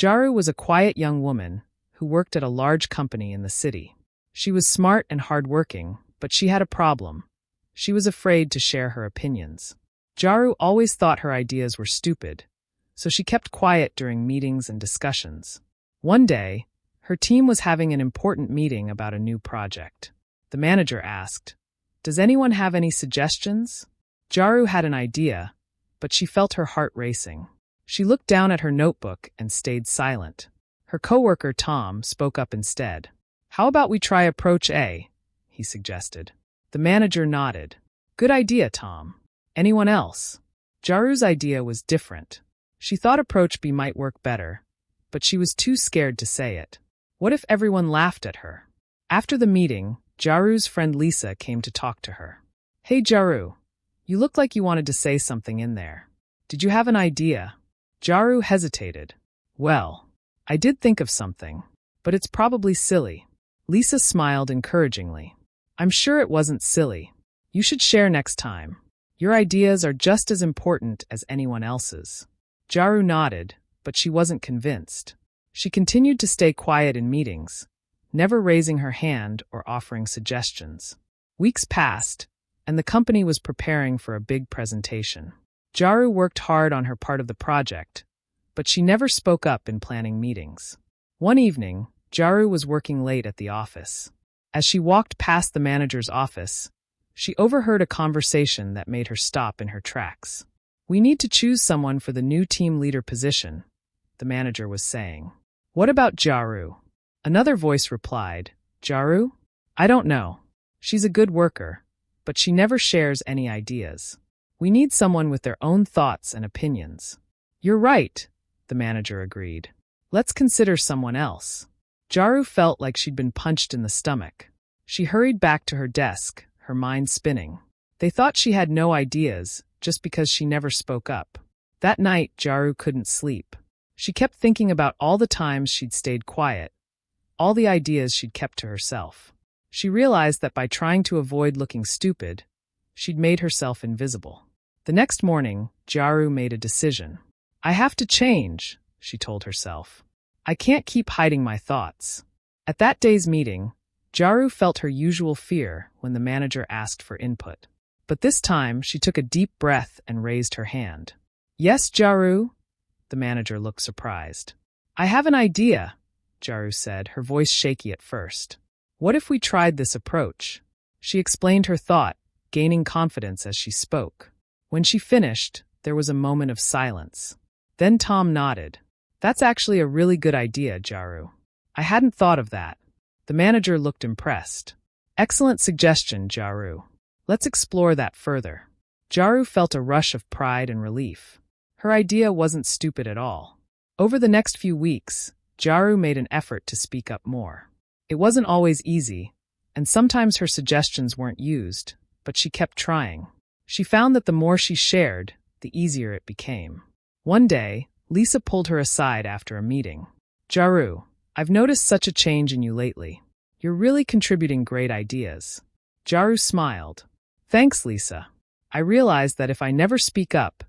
Jaru was a quiet young woman who worked at a large company in the city. She was smart and hardworking, but she had a problem. She was afraid to share her opinions. Jaru always thought her ideas were stupid, so she kept quiet during meetings and discussions. One day, her team was having an important meeting about a new project. The manager asked, "Does anyone have any suggestions?" Jaru had an idea, but she felt her heart racing. She looked down at her notebook and stayed silent. Her coworker Tom spoke up instead. "How about we try approach A?" he suggested. The manager nodded. "Good idea, Tom. Anyone else?" Jaru's idea was different. She thought approach B might work better, but she was too scared to say it. What if everyone laughed at her? After the meeting, Jaru's friend Lisa came to talk to her. "Hey Jaru, you looked like you wanted to say something in there. Did you have an idea?" Jaru hesitated. "Well, I did think of something, but it's probably silly." Lisa smiled encouragingly. "I'm sure it wasn't silly. You should share next time. Your ideas are just as important as anyone else's." Jaru nodded, but she wasn't convinced. She continued to stay quiet in meetings, never raising her hand or offering suggestions. Weeks passed, and the company was preparing for a big presentation. Jaru worked hard on her part of the project, but she never spoke up in planning meetings. One evening, Jaru was working late at the office. As she walked past the manager's office, she overheard a conversation that made her stop in her tracks. "We need to choose someone for the new team leader position," the manager was saying. "What about Jaru?" Another voice replied, "Jaru? I don't know. She's a good worker, but she never shares any ideas. We need someone with their own thoughts and opinions." "You're right," the manager agreed. "Let's consider someone else." Jaru felt like she'd been punched in the stomach. She hurried back to her desk, her mind spinning. They thought she had no ideas just because she never spoke up. That night, Jaru couldn't sleep. She kept thinking about all the times she'd stayed quiet, all the ideas she'd kept to herself. She realized that by trying to avoid looking stupid, she'd made herself invisible. The next morning, Jaru made a decision. "I have to change," she told herself. "I can't keep hiding my thoughts." At that day's meeting, Jaru felt her usual fear when the manager asked for input. But this time, she took a deep breath and raised her hand. "Yes, Jaru?" The manager looked surprised. "I have an idea," Jaru said, her voice shaky at first. "What if we tried this approach?" She explained her thought, gaining confidence as she spoke. When she finished, there was a moment of silence. Then Tom nodded. "That's actually a really good idea, Jaru. I hadn't thought of that." The manager looked impressed. "Excellent suggestion, Jaru. Let's explore that further." Jaru felt a rush of pride and relief. Her idea wasn't stupid at all. Over the next few weeks, Jaru made an effort to speak up more. It wasn't always easy, and sometimes her suggestions weren't used, but she kept trying. She found that the more she shared, the easier it became. One day, Lisa pulled her aside after a meeting. "Jaru, I've noticed such a change in you lately. You're really contributing great ideas." Jaru smiled. "Thanks, Lisa. I realized that if I never speak up,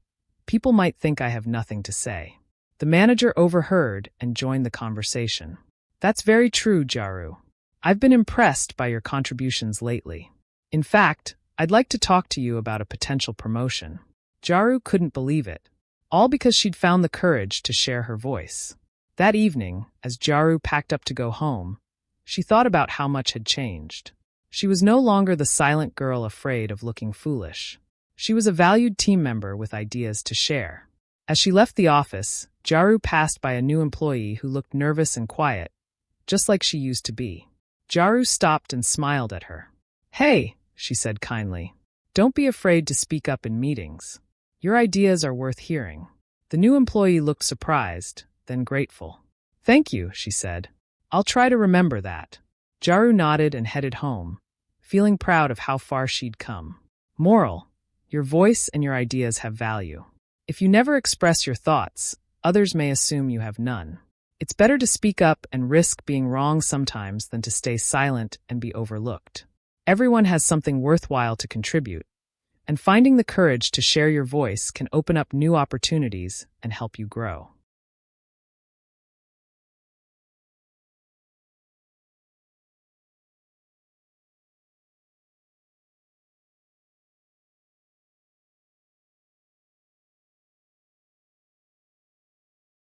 people might think I have nothing to say." The manager overheard and joined the conversation. "That's very true, Jaru. I've been impressed by your contributions lately. In fact, I'd like to talk to you about a potential promotion." Jaru couldn't believe it, all because she'd found the courage to share her voice. That evening, as Jaru packed up to go home, she thought about how much had changed. She was no longer the silent girl afraid of looking foolish. She was a valued team member with ideas to share. As she left the office, Jaru passed by a new employee who looked nervous and quiet, just like she used to be. Jaru stopped and smiled at her. "Hey," she said kindly. "Don't be afraid to speak up in meetings. Your ideas are worth hearing." The new employee looked surprised, then grateful. "Thank you," she said. "I'll try to remember that." Jaru nodded and headed home, feeling proud of how far she'd come. Moral: your voice and your ideas have value. If you never express your thoughts, others may assume you have none. It's better to speak up and risk being wrong sometimes than to stay silent and be overlooked. Everyone has something worthwhile to contribute, and finding the courage to share your voice can open up new opportunities and help you grow.